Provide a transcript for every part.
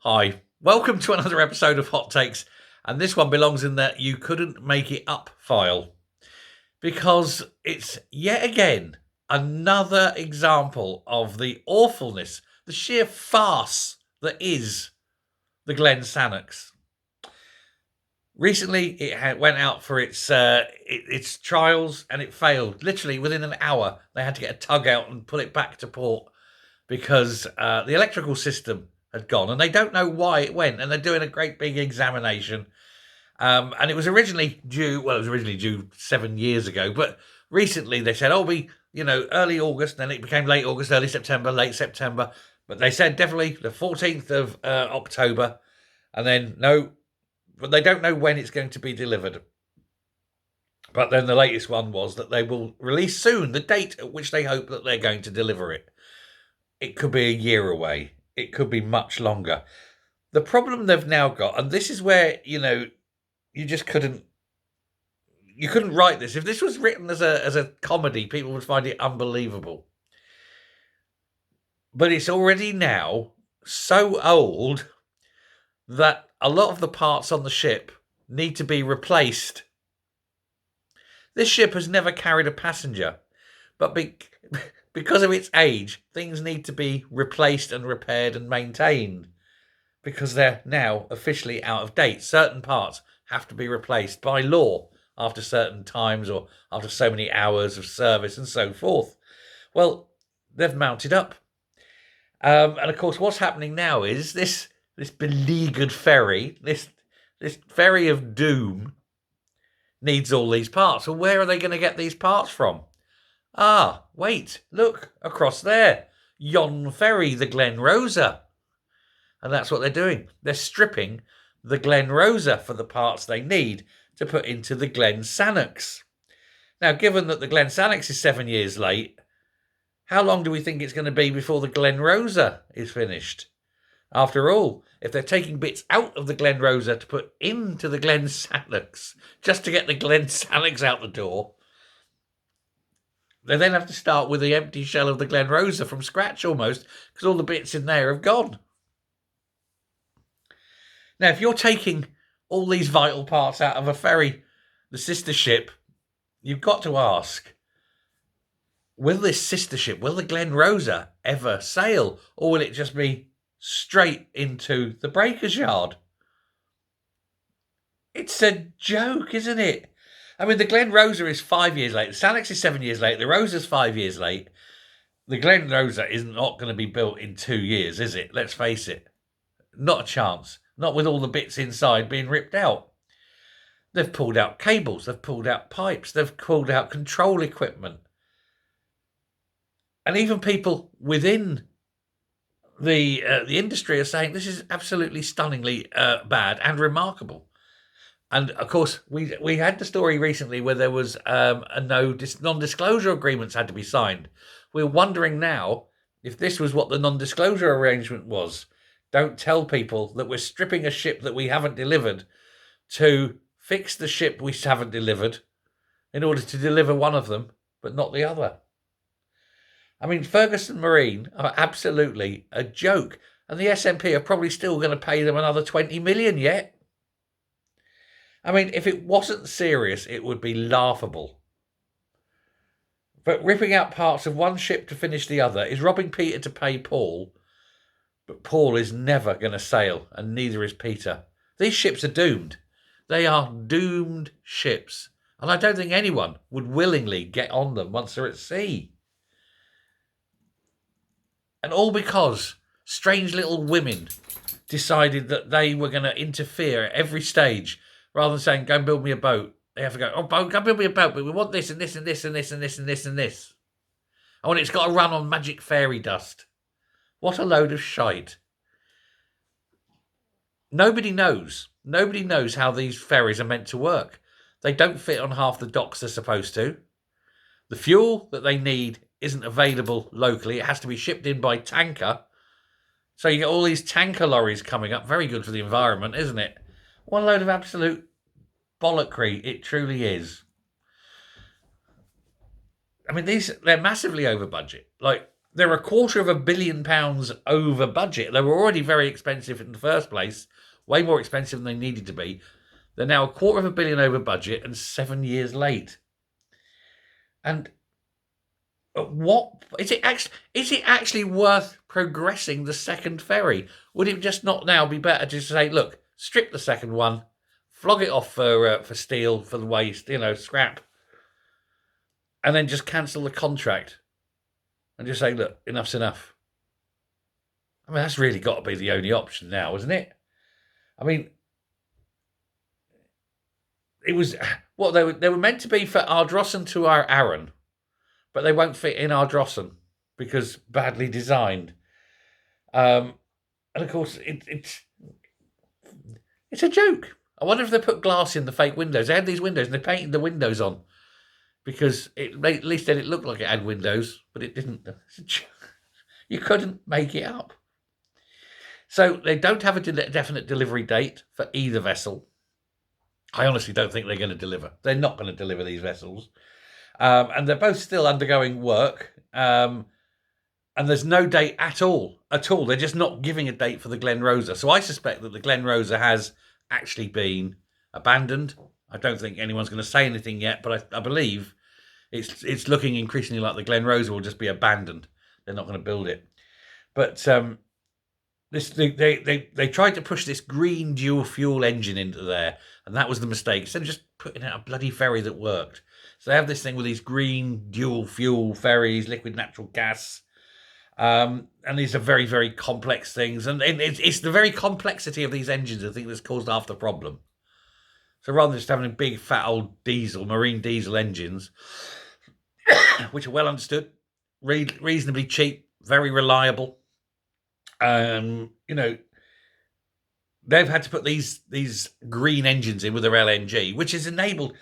Hi, welcome to another episode of Hot Takes, and this one belongs in that you couldn't make it up file because it's yet again another example of the awfulness, the sheer farce that is the Glen Sannox. Recently, it went out for its trials and it failed. Literally within an hour, they had to get a tug out and pull it back to port because the electrical system had gone, and they don't know why it went, and they're doing a great big examination. And it was originally due, well, it was originally due 7 years ago, but recently they said, early August, then it became late August, early September, late September. But they said definitely the 14th of October, and then no, but they don't know when it's going to be delivered. But then the latest one was that they will release soon the date at which they hope that they're going to deliver it. It could be a year away. It could be much longer. The problem they've now got, and this is where, you just couldn't write this. If this was written as a comedy, people would find it unbelievable. But it's already now so old that a lot of the parts on the ship need to be replaced. This ship has never carried a passenger, but because of its age, things need to be replaced and repaired and maintained because they're now officially out of date. Certain parts have to be replaced by law after certain times or after so many hours of service and so forth. Well, they've mounted up. And of course, what's happening now is this beleaguered ferry, this ferry of doom, needs all these parts. Well, where are they going to get these parts from? Ah, wait, look, across there. Yon ferry, the Glen Rosa. And that's what they're doing. They're stripping the Glen Rosa for the parts they need to put into the Glen Sannox. Now, given that the Glen Sannox is 7 years late, how long do we think it's going to be before the Glen Rosa is finished? After all, if they're taking bits out of the Glen Rosa to put into the Glen Sannox, just to get the Glen Sannox out the door, they then have to start with the empty shell of the Glen Rosa from scratch almost, because all the bits in there have gone. Now, if you're taking all these vital parts out of a ferry, the sister ship, you've got to ask, will this sister ship, will the Glen Rosa ever sail, or will it just be straight into the breaker's yard? It's a joke, isn't it? I mean, the Glen Rosa is 5 years late. The Sannox is 7 years late. The Rosa's 5 years late. The Glen Rosa is not going to be built in 2 years, is it? Let's face it. Not a chance. Not with all the bits inside being ripped out. They've pulled out cables. They've pulled out pipes. They've pulled out control equipment. And even people within the industry are saying this is absolutely stunningly bad and remarkable. And of course, we had the story recently where there was non-disclosure agreements had to be signed. We're wondering now if this was what the non-disclosure arrangement was. Don't tell people that we're stripping a ship that we haven't delivered to fix the ship we haven't delivered in order to deliver one of them, but not the other. I mean, Ferguson Marine are absolutely a joke. And the SNP are probably still going to pay them another 20 million yet. I mean, if it wasn't serious, it would be laughable. But ripping out parts of one ship to finish the other is robbing Peter to pay Paul. But Paul is never going to sail, and neither is Peter. These ships are doomed. They are doomed ships. And I don't think anyone would willingly get on them once they're at sea. And all because strange little women decided that they were going to interfere at every stage. Rather than saying, go and build me a boat, they have to go, go and build me a boat, but we want this and this and this and this and this and this and this. Oh, and it's got to run on magic fairy dust. What a load of shite. Nobody knows. Nobody knows how these ferries are meant to work. They don't fit on half the docks they're supposed to. The fuel that they need isn't available locally. It has to be shipped in by tanker. So you get all these tanker lorries coming up. Very good for the environment, isn't it? One load of absolute bollockry. It truly is. I mean, they're massively over budget. Like, they're £250 million over budget. They were already very expensive in the first place, way more expensive than they needed to be. They're now £250 million over budget and 7 years late. And what is it actually? Is it actually worth progressing the second ferry? Would it just not now be better to say, look, strip the second one, flog it off for steel, for the waste, scrap, and then just cancel the contract and just say, look, enough's enough? I mean, that's really got to be the only option now, isn't it? I mean, it was what they were meant to be for Ardrossan to our Arran, but they won't fit in Ardrossan because badly designed. And of course, it's a joke. I wonder if they put glass in the fake windows. They had these windows and they painted the windows on because at least then it looked like it had windows, but it didn't. You couldn't make it up. So they don't have a definite delivery date for either vessel. I honestly don't think they're going to deliver. They're not going to deliver these vessels. And they're both still undergoing work. And there's no date at all. They're just not giving a date for the Glen Rosa. So I suspect that the Glen Rosa has actually been abandoned. I don't think anyone's going to say anything yet, but I believe it's looking increasingly like the Glen Rosa will just be abandoned. They're not going to build it. But they tried to push this green dual fuel engine into there, and that was the mistake. Instead of just putting out a bloody ferry that worked. So they have this thing with these green dual fuel ferries, liquid natural gas. And these are very, very complex things. And it's the very complexity of these engines, I think, that's caused half the problem. So rather than just having big, fat old marine diesel engines, which are well understood, reasonably cheap, very reliable, they've had to put these green engines in with their LNG, which has enabled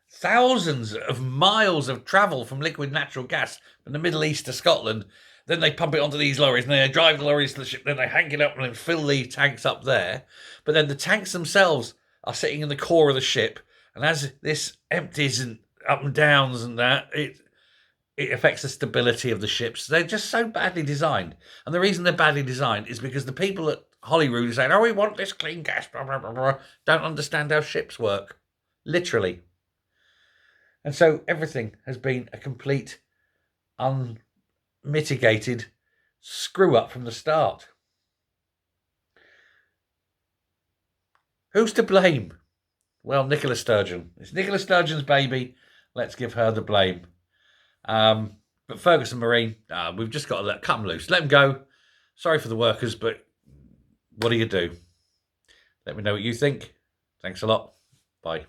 thousands of miles of travel from liquid natural gas from the Middle East to Scotland. Then they pump it onto these lorries, and then they drive the lorries to the ship, then they hang it up and then fill the tanks up there. But then the tanks themselves are sitting in the core of the ship, and as this empties and up and downs and that, it affects the stability of the ships. They're just so badly designed. And the reason they're badly designed is because the people at Holyrood are saying, oh, we want this clean gas, blah, blah, blah, blah, don't understand how ships work. Literally. And so everything has been a complete unmitigated screw up from the start. Who's to blame? Well, Nicola Sturgeon. It's Nicola Sturgeon's baby. Let's give her the blame. But Ferguson Marine, we've just got to cut them loose. Let them go. Sorry for the workers, but what do you do? Let me know what you think. Thanks a lot. Bye.